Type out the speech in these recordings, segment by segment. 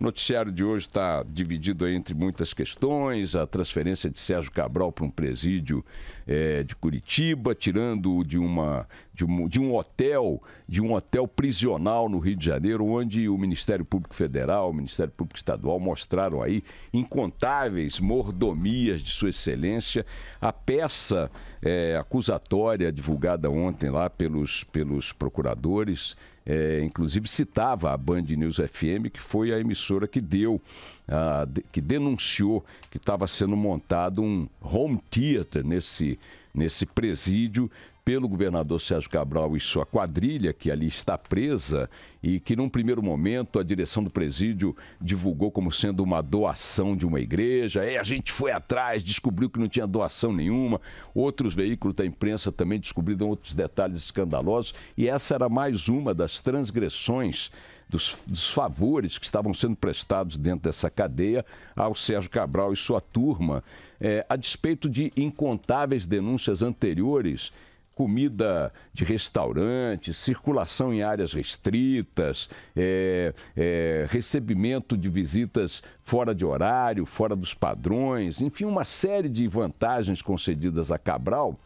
O noticiário de hoje está dividido aí entre muitas questões, a transferência de Sérgio Cabral para um presídio de Curitiba, tirando de um hotel prisional no Rio de Janeiro, onde o Ministério Público Federal, o Ministério Público Estadual mostraram aí incontáveis mordomias de Sua Excelência. A peça acusatória divulgada ontem lá pelos procuradores, inclusive citava a Band News FM, que foi a emissora que que denunciou que estava sendo montado um home theater nesse presídio pelo governador Sérgio Cabral e sua quadrilha, que ali está presa, e que num primeiro momento a direção do presídio divulgou como sendo uma doação de uma igreja. A gente foi atrás, descobriu que não tinha doação nenhuma. Outros veículos da imprensa também descobriram outros detalhes escandalosos, e essa era mais uma das transgressões dos favores que estavam sendo prestados dentro dessa cadeia ao Sérgio Cabral e sua turma, a despeito de incontáveis denúncias anteriores, comida de restaurante, circulação em áreas restritas, recebimento de visitas fora de horário, fora dos padrões, enfim, uma série de vantagens concedidas a Cabral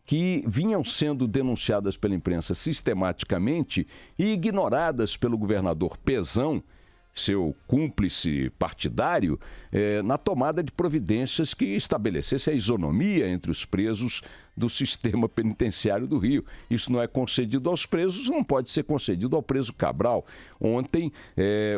que vinham sendo denunciadas pela imprensa sistematicamente e ignoradas pelo governador Pezão, seu cúmplice partidário, na tomada de providências que estabelecesse a isonomia entre os presos do sistema penitenciário do Rio. Isso não é concedido aos presos, não pode ser concedido ao preso Cabral. Ontem,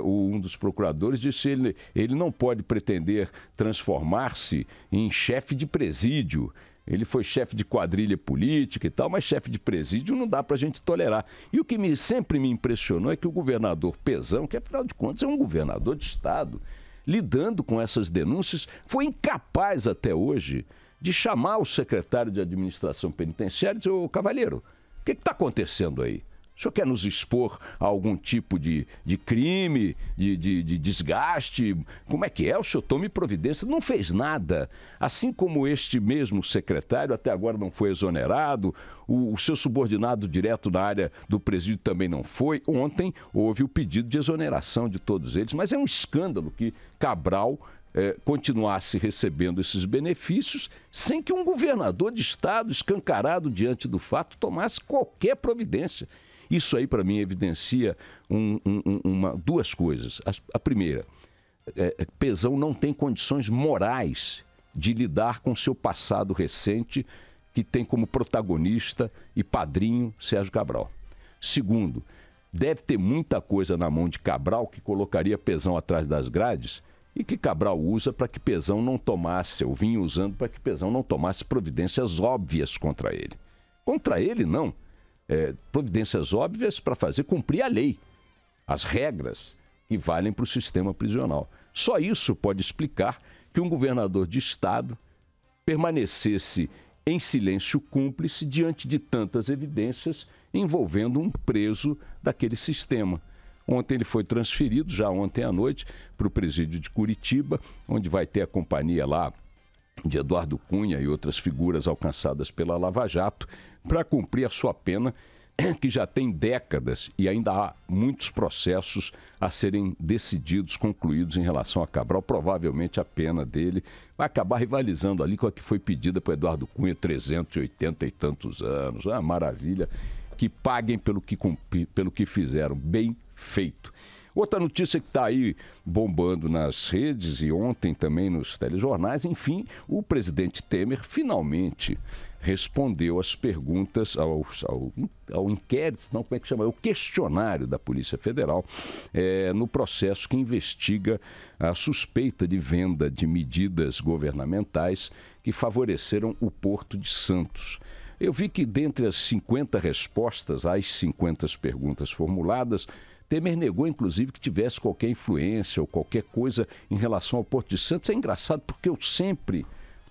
um dos procuradores disse que ele não pode pretender transformar-se em chefe de presídio. Ele foi chefe de quadrilha política e tal, mas chefe de presídio não dá para a gente tolerar. E o que sempre me impressionou é que o governador Pezão, que afinal de contas é um governador de Estado, lidando com essas denúncias, foi incapaz até hoje de chamar o secretário de administração penitenciária e dizer: ô Cavalheiro, o que está acontecendo aí? O senhor quer nos expor a algum tipo de crime, de desgaste? Como é que é? O senhor tome providência. Não fez nada. Assim como este mesmo secretário até agora não foi exonerado, o seu subordinado direto na área do presídio também não foi. Ontem houve o pedido de exoneração de todos eles, mas é um escândalo que Cabral continuasse recebendo esses benefícios sem que um governador de Estado, escancarado diante do fato, tomasse qualquer providência. Isso aí, para mim, evidencia duas coisas. A primeira, Pezão não tem condições morais de lidar com seu passado recente, que tem como protagonista e padrinho Sérgio Cabral. Segundo, deve ter muita coisa na mão de Cabral que colocaria Pezão atrás das grades e que Cabral usa para que Pezão não tomasse, ou vinha usando para que Pezão não tomasse providências óbvias contra ele. Contra ele, não. Providências óbvias para fazer cumprir a lei, as regras que valem para o sistema prisional. Só isso pode explicar que um governador de Estado permanecesse em silêncio cúmplice diante de tantas evidências envolvendo um preso daquele sistema. Ontem ele foi transferido, já ontem à noite, para o presídio de Curitiba, onde vai ter a companhia lá de Eduardo Cunha e outras figuras alcançadas pela Lava Jato, para cumprir a sua pena, que já tem décadas e ainda há muitos processos a serem decididos, concluídos em relação a Cabral. Provavelmente a pena dele vai acabar rivalizando ali com a que foi pedida por Eduardo Cunha, 380 e tantos anos. Ah, maravilha, que paguem pelo que fizeram, bem feito. Outra notícia que está aí bombando nas redes e ontem também nos telejornais, enfim, o presidente Temer finalmente respondeu às perguntas ao inquérito, não, como é que chama? O questionário da Polícia Federal no processo que investiga a suspeita de venda de medidas governamentais que favoreceram o Porto de Santos. Eu vi que dentre as 50 respostas às 50 perguntas formuladas, Temer negou, inclusive, que tivesse qualquer influência ou qualquer coisa em relação ao Porto de Santos. É engraçado porque o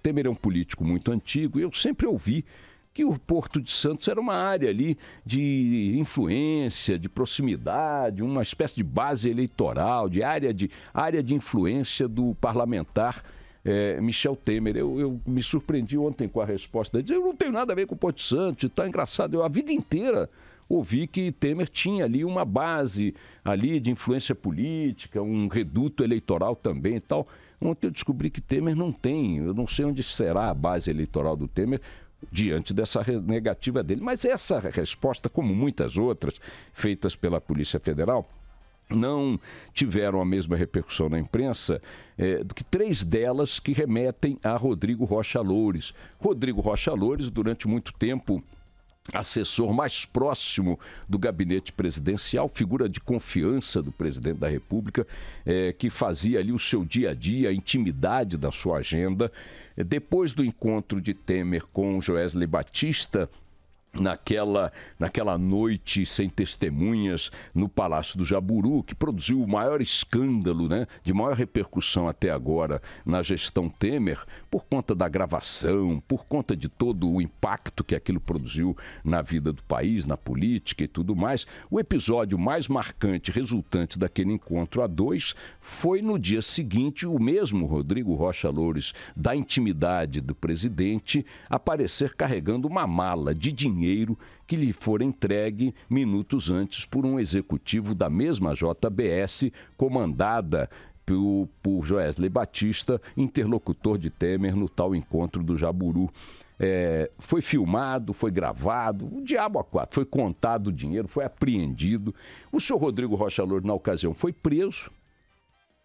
Temer é um político muito antigo e eu sempre ouvi que o Porto de Santos era uma área ali de influência, de proximidade, uma espécie de base eleitoral, de área de influência do parlamentar Michel Temer. Eu me surpreendi ontem com a resposta dele. Eu não tenho nada a ver com o Porto de Santos, está engraçado. A vida inteira ouvi que Temer tinha ali uma base ali de influência política, um reduto eleitoral também e tal. Ontem eu descobri que Temer não tem, eu não sei onde será a base eleitoral do Temer diante dessa negativa dele. Mas essa resposta, como muitas outras feitas pela Polícia Federal, não tiveram a mesma repercussão na imprensa do que 3 delas que remetem a Rodrigo Rocha Loures. Rodrigo Rocha Loures, durante muito tempo, assessor mais próximo do gabinete presidencial, figura de confiança do presidente da República, que fazia ali o seu dia a dia, a intimidade da sua agenda. Depois do encontro de Temer com Joesley Batista, naquela noite sem testemunhas no Palácio do Jaburu, que produziu o maior escândalo, né, de maior repercussão até agora na gestão Temer, por conta da gravação, por conta de todo o impacto que aquilo produziu na vida do país, na política e tudo mais. O episódio mais marcante resultante daquele encontro a 2 foi no dia seguinte o mesmo Rodrigo Rocha Loures, da intimidade do presidente, aparecer carregando uma mala de dinheiro que lhe fora entregue minutos antes por um executivo da mesma JBS, comandada por Joesley Batista, interlocutor de Temer no tal encontro do Jaburu. Foi filmado, foi gravado, o diabo a quatro, foi contado o dinheiro, foi apreendido. O senhor Rodrigo Rocha Loures, na ocasião, foi preso,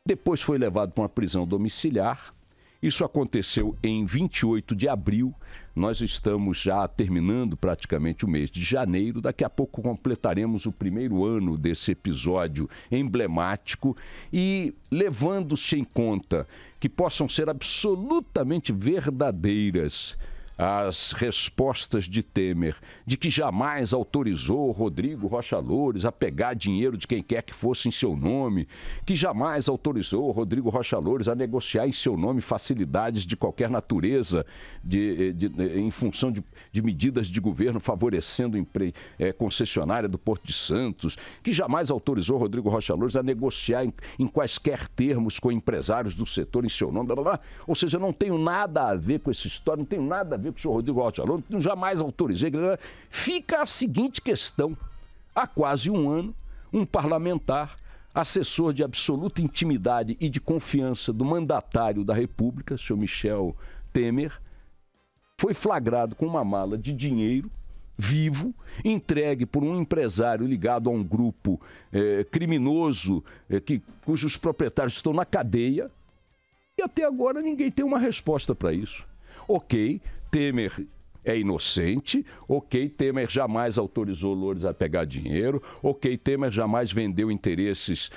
depois foi levado para uma prisão domiciliar. Isso aconteceu em 28 de abril, nós estamos já terminando praticamente o mês de janeiro, daqui a pouco completaremos o primeiro ano desse episódio emblemático e levando-se em conta que possam ser absolutamente verdadeiras as respostas de Temer, de que jamais autorizou Rodrigo Rocha Loures a pegar dinheiro de quem quer que fosse em seu nome, que jamais autorizou Rodrigo Rocha Loures a negociar em seu nome facilidades de qualquer natureza em função de medidas de governo favorecendo concessionária do Porto de Santos, que jamais autorizou Rodrigo Rocha Loures a negociar em quaisquer termos com empresários do setor em seu nome, blá, blá, blá. Ou seja, eu não tenho nada a ver com essa história, não tenho nada a ver com o senhor Rodrigo Rocha Loures, jamais autorizei. Fica a seguinte questão: há quase um ano, um parlamentar, assessor de absoluta intimidade e de confiança do mandatário da República, senhor Michel Temer, foi flagrado com uma mala de dinheiro vivo, entregue por um empresário ligado a um grupo criminoso, cujos proprietários estão na cadeia, e até agora ninguém tem uma resposta para isso. Ok, Temer é inocente, ok, Temer jamais autorizou Loures a pegar dinheiro, ok, Temer jamais vendeu interesses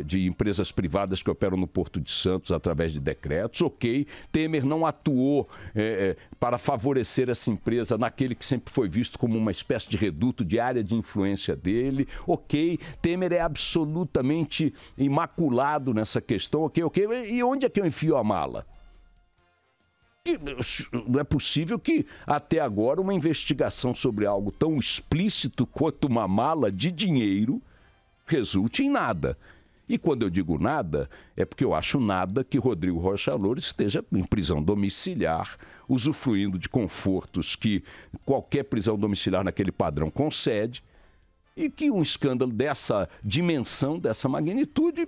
de empresas privadas que operam no Porto de Santos através de decretos, ok, Temer não atuou para favorecer essa empresa naquele que sempre foi visto como uma espécie de reduto de área de influência dele, ok, Temer é absolutamente imaculado nessa questão, ok, e onde é que eu enfio a mala? Não é possível que, até agora, uma investigação sobre algo tão explícito quanto uma mala de dinheiro resulte em nada. E quando eu digo nada, é porque eu acho nada que Rodrigo Rocha Loures esteja em prisão domiciliar, usufruindo de confortos que qualquer prisão domiciliar naquele padrão concede, e que um escândalo dessa dimensão, dessa magnitude,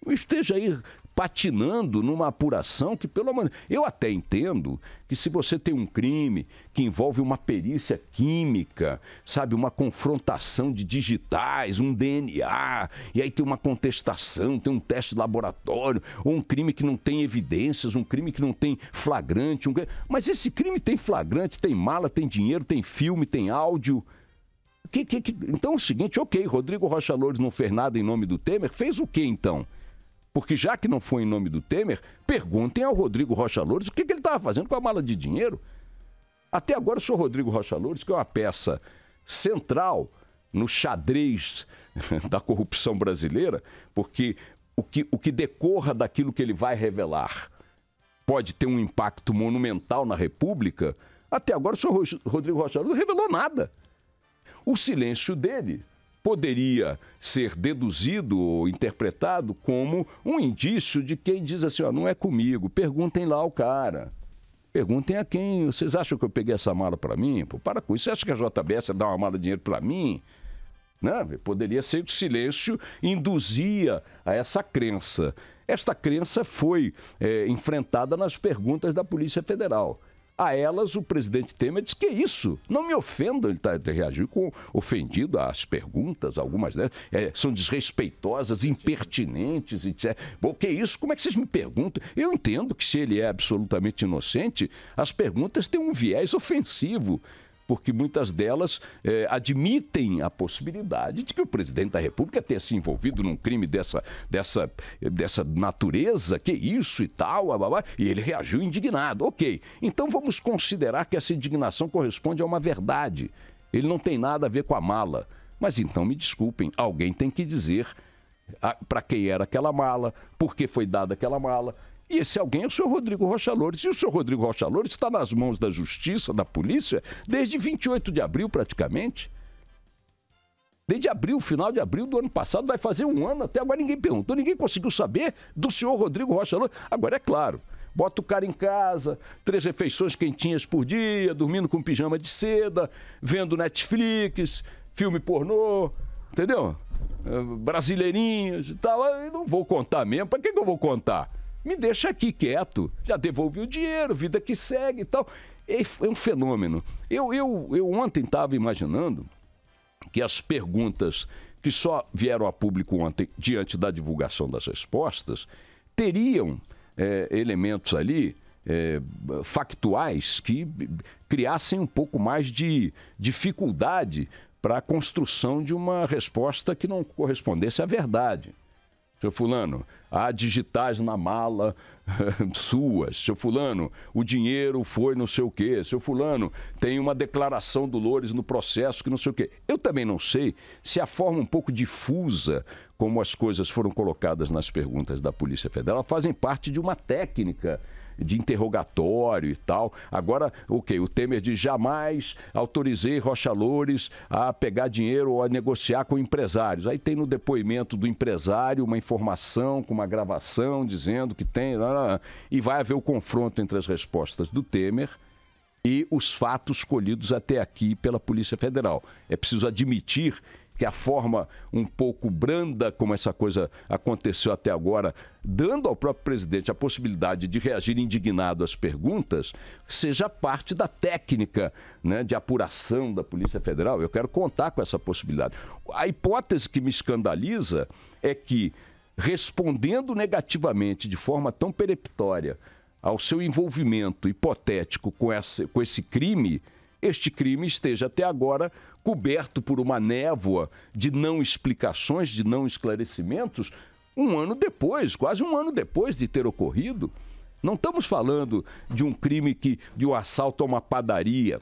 esteja aí patinando numa apuração que, pelo menos, eu até entendo que se você tem um crime que envolve uma perícia química, sabe, uma confrontação de digitais, um DNA, e aí tem uma contestação, tem um teste de laboratório, ou um crime que não tem evidências, um crime que não tem flagrante, mas esse crime tem flagrante, tem mala, tem dinheiro, tem filme, tem áudio. Então é o seguinte, ok, Rodrigo Rocha Loures não fez nada em nome do Temer, fez o quê então? Porque já que não foi em nome do Temer, perguntem ao Rodrigo Rocha Loures o que ele estava fazendo com a mala de dinheiro. Até agora o senhor Rodrigo Rocha Loures, que é uma peça central no xadrez da corrupção brasileira, porque o que decorra daquilo que ele vai revelar pode ter um impacto monumental na República, até agora o senhor Rodrigo Rocha Loures não revelou nada. O silêncio dele poderia ser deduzido ou interpretado como um indício de quem diz assim, ó, não é comigo, perguntem lá ao cara. Perguntem a quem. Vocês acham que eu peguei essa mala para mim? Pô, para com isso. Você acha que a JBS ia dar uma mala de dinheiro para mim? Não, poderia ser que o silêncio induzia a essa crença. Esta crença foi enfrentada nas perguntas da Polícia Federal. A elas, o presidente Temer disse que é isso, não me ofendam. Ele reagiu ofendido às perguntas, algumas delas são desrespeitosas, impertinentes, etc. Pô, que isso? Como é que vocês me perguntam? Eu entendo que se ele é absolutamente inocente, as perguntas têm um viés ofensivo, porque muitas delas admitem a possibilidade de que o presidente da República tenha se envolvido num crime dessa natureza, que isso e tal, e ele reagiu indignado. Ok, então vamos considerar que essa indignação corresponde a uma verdade. Ele não tem nada a ver com a mala. Mas então, me desculpem, alguém tem que dizer para quem era aquela mala, por que foi dada aquela mala. E esse alguém é o senhor Rodrigo Rocha Loures. E o senhor Rodrigo Rocha Loures está nas mãos da Justiça, da Polícia, desde 28 de abril, praticamente. Desde abril, final de abril do ano passado, vai fazer um ano, até agora ninguém perguntou, ninguém conseguiu saber do senhor Rodrigo Rocha Loures. Agora, é claro, bota o cara em casa, 3 refeições quentinhas por dia, dormindo com pijama de seda, vendo Netflix, filme pornô, entendeu? Brasileirinhas e tal. Eu não vou contar mesmo, para que eu vou contar? Me deixa aqui quieto, já devolvi o dinheiro, vida que segue e tal. É um fenômeno. Eu ontem estava imaginando que as perguntas que só vieram a público ontem, diante da divulgação das respostas, teriam elementos ali factuais que criassem um pouco mais de dificuldade para a construção de uma resposta que não correspondesse à verdade. Seu fulano, há digitais na mala suas. Seu fulano, o dinheiro foi não sei o quê. Seu fulano, tem uma declaração do Loures no processo que não sei o quê. Eu também não sei se a forma um pouco difusa como as coisas foram colocadas nas perguntas da Polícia Federal fazem parte de uma técnica de interrogatório e tal. Agora, ok, o Temer diz: jamais autorizei Rocha Loures a pegar dinheiro ou a negociar com empresários. Aí tem no depoimento do empresário uma informação com uma gravação dizendo que tem... E vai haver o confronto entre as respostas do Temer e os fatos colhidos até aqui pela Polícia Federal. É preciso admitir que a forma um pouco branda como essa coisa aconteceu até agora, dando ao próprio presidente a possibilidade de reagir indignado às perguntas, seja parte da técnica, né, de apuração da Polícia Federal. Eu quero contar com essa possibilidade. A hipótese que me escandaliza é que, respondendo negativamente de forma tão peremptória ao seu envolvimento hipotético com esse crime, este crime esteja até agora coberto por uma névoa de não explicações, de não esclarecimentos, um ano depois, quase um ano depois de ter ocorrido. Não estamos falando de um crime de um assalto a uma padaria.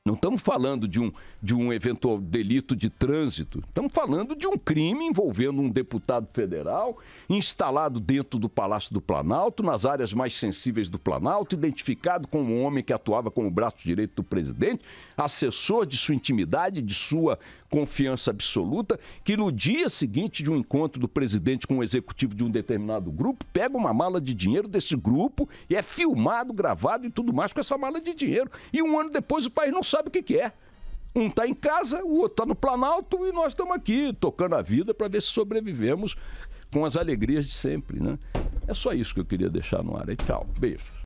Não estamos falando de um eventual delito de trânsito. Estamos falando de um crime envolvendo um deputado federal instalado dentro do Palácio do Planalto, nas áreas mais sensíveis do Planalto, identificado como um homem que atuava como braço direito do presidente, assessor de sua intimidade, de sua confiança absoluta, que no dia seguinte de um encontro do presidente com o executivo de um determinado grupo, pega uma mala de dinheiro desse grupo e é filmado, gravado e tudo mais com essa mala de dinheiro. E um ano depois o país não sabe o que é. Um está em casa, o outro está no Planalto e nós estamos aqui tocando a vida para ver se sobrevivemos com as alegrias de sempre, né? É só isso que eu queria deixar no ar aí. Tchau, beijo.